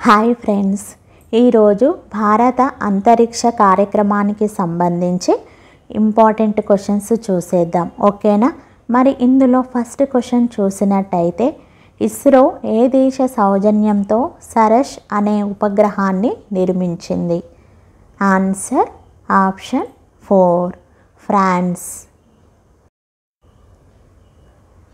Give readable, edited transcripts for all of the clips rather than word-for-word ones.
Hi friends, ఈరోజు భారత అంతరిక్ష కార్యక్రమానికి సంబంధించి ఇంపార్టెంట్ క్వశ్చన్స్ చూసేద్దాం. ఓకేనా? మరి ఇందులో ఫస్ట్ క్వశ్చన్ చూసినట్టయితే, ఇస్రో ఏ దేశ సౌజన్యంతో సరస్ అనే ఉపగ్రహాన్ని నిర్మించింది? Answer option 4 France.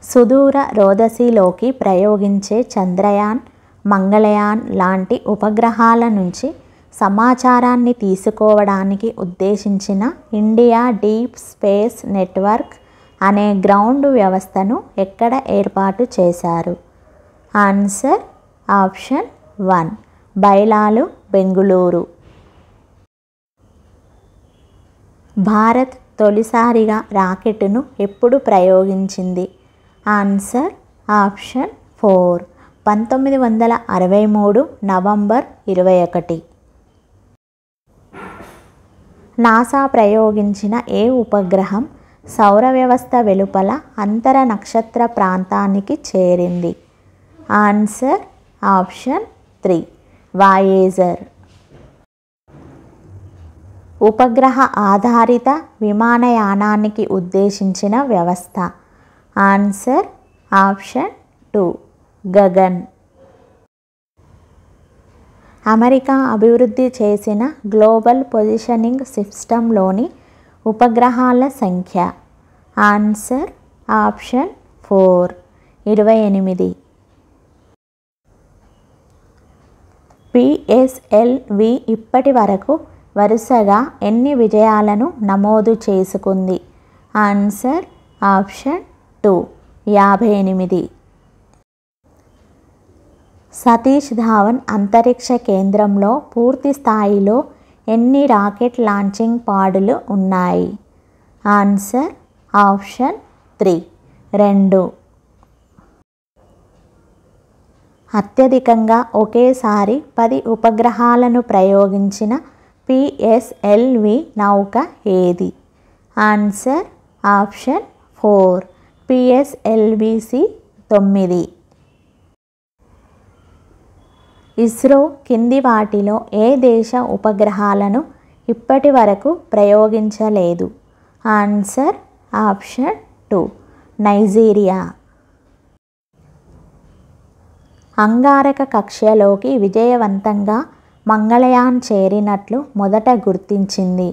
సుదూర రోదసీలోకి ప్రయోగించే చంద్రయాన్, మంగళయాన్ లాంటి ఉపగ్రహాల నుంచి సమాచారాన్ని తీసుకోవడానికి ఉద్దేశించిన ఇండియా డీప్ స్పేస్ నెట్వర్క్ అనే గ్రౌండ్ వ్యవస్థను ఎక్కడ ఏర్పాటు చేశారు? Answer option 1 Byalalu, Bengaluru. భారత్ తొలిసారిగా రాకెట్ను ఎప్పుడు ప్రయోగించింది? Answer option 4 1963 November 21. నాసా ప్రయోగించిన ఏ ఉపగ్రహం సౌర వ్యవస్థ వెలుపల అంతర నక్షత్ర ప్రాంతానికి చేరింది? Answer option 3 Voyager. ఉపగ్రహ ఆధారిత విమానయానానికి ఉద్దేశించిన వ్యవస్థ? Answer option 2 Gagan. అమెరికా అభివృద్ధి చేసిన గ్లోబల్ పొజిషనింగ్ సిస్టంలోని ఉపగ్రహాల సంఖ్య? Answer option 4 28. పిఎస్ఎల్వి ఇప్పటి వరకు వరుసగా ఎన్ని విజయాలను నమోదు చేసుకుంది? Answer option 2 58. సతీష్ ధావన్ అంతరిక్ష కేంద్రంలో పూర్తి స్థాయిలో ఎన్ని రాకెట్ లాంచింగ్ పాడులు ఉన్నాయి? Answer option 3 2. అత్యధికంగా ఒకేసారి 10 ఉపగ్రహాలను ప్రయోగించిన పిఎస్ఎల్వి నౌక ఏది? Answer option 4 PSLV-C-9. ఇస్రో కింది వాటిలో ఏ దేశ ఉపగ్రహాలను ఇప్పటి వరకు ప్రయోగించలేదు? Answer option 2 Nigeria. అంగారక కక్ష్యలోకి విజయవంతంగా మంగళయాన్ చేరినట్లు మొదట గుర్తించింది?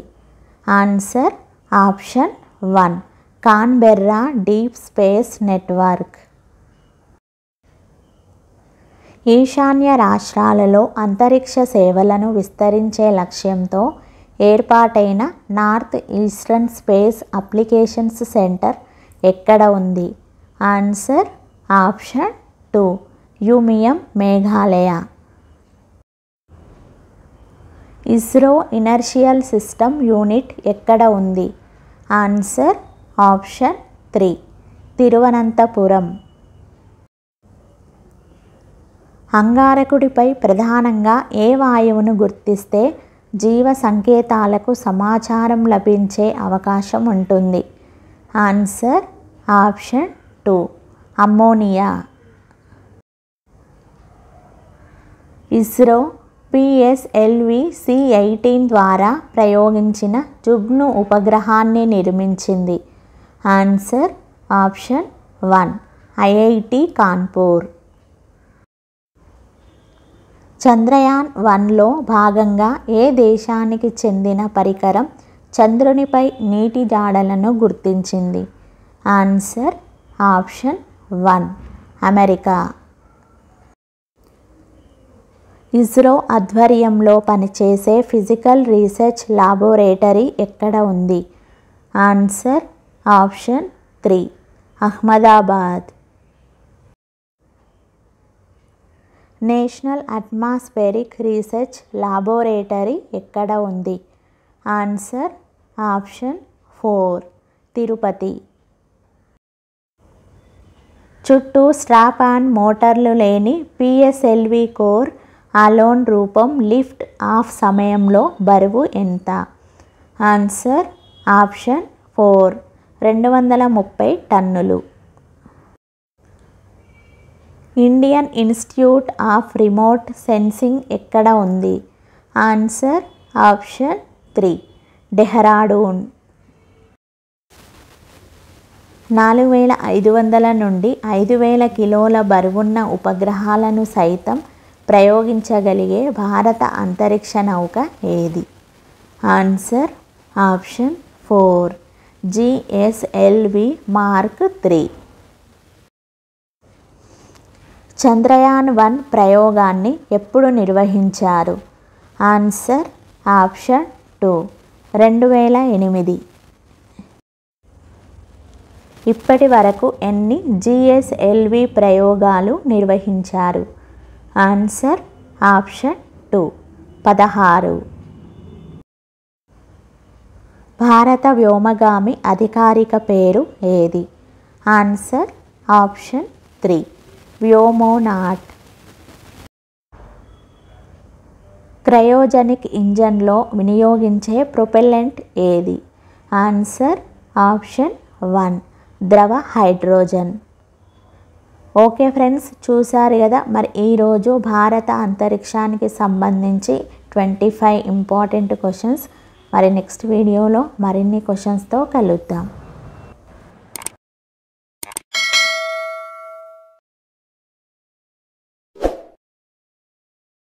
Answer option 1 Canberra deep space network. ఈశాన్య రాష్ట్రాలలో అంతరిక్ష సేవలను విస్తరించే లక్ష్యంతో ఏర్పాటైన north eastern space applications centre ఎక్కడ ఉంది? Answer option 2 Umiam, Meghalaya. ISRO inertial system unit ఎక్కడ ఉంది? Answer option 3 Thiruvananthapuram. అంగారకుడిపై ప్రధానంగా ఏ వాయువును గుర్తిస్తే జీవ సంకేతాలకు సమాచారం లభించే అవకాశం ఉంటుంది? Answer option 2 ammonia. ISRO PSLV-C-18 ద్వారా ప్రయోగించిన జుగ్ను ఉపగ్రహాన్ని నిర్మించింది? Answer option 1 IIT Kanpur. Chandrayaan 1లో భాగంగా ఏ దేశానికి చెందిన పరికరం చంద్రునిపై నీటి జాడలను గుర్తించింది? Answer option 1 America. ఇస్రో ఆధ్వర్యంలో పనిచేసే ఫిజికల్ రీసెర్చ్ లాబొరేటరీ ఎక్కడ ఉంది? Answer option 3 Ahmedabad. National atmospheric research laboratory ఎక్కడ ఉంది? Answer option 4 Tirupati. చుట్టూ స్ట్రాప్ అండ్ మోటార్లు లేని PSLV కోర్ అలోన్ రూపం లిఫ్ట్ ఆఫ్ సమయంలో బరువు ఎంత? ఆన్సర్ ఆప్షన్ 4 230 టన్నులు. Indian institute of remote sensing ఎక్కడ ఉంది? Answer option 3 Dehradun. 4500 నుండి 5000 కిలోల బరువున్న ఉపగ్రహాలను సైతం ప్రయోగించగలిగే భారత అంతరిక్ష నౌక ఏది? Answer option 4 GSLV mark 3. Chandrayaan 1 ప్రయోగాన్ని ఎప్పుడు నిర్వహించారు? Answer option 2 2008. ఇప్పటి వరకు ఎన్ని జిఎస్ఎల్వి ప్రయోగాలు నిర్వహించారు? Answer option 2 16. భారత వ్యోమగామి అధికారిక పేరు ఏది? Answer option 3 వ్యోమోనాట్. క్రయోజనిక్ ఇంజన్లో వినియోగించే ప్రొపెల్లెంట్ ఏది? ఆన్సర్ ఆప్షన్ 1 ద్రవ హైడ్రోజన్. ఓకే ఫ్రెండ్స్, చూసారు కదా మరి ఈరోజు భారత అంతరిక్షానికి సంబంధించి 25 ఇంపార్టెంట్ క్వశ్చన్స్. మరి నెక్స్ట్ వీడియోలో మరిన్ని క్వశ్చన్స్తో కలుద్దాం.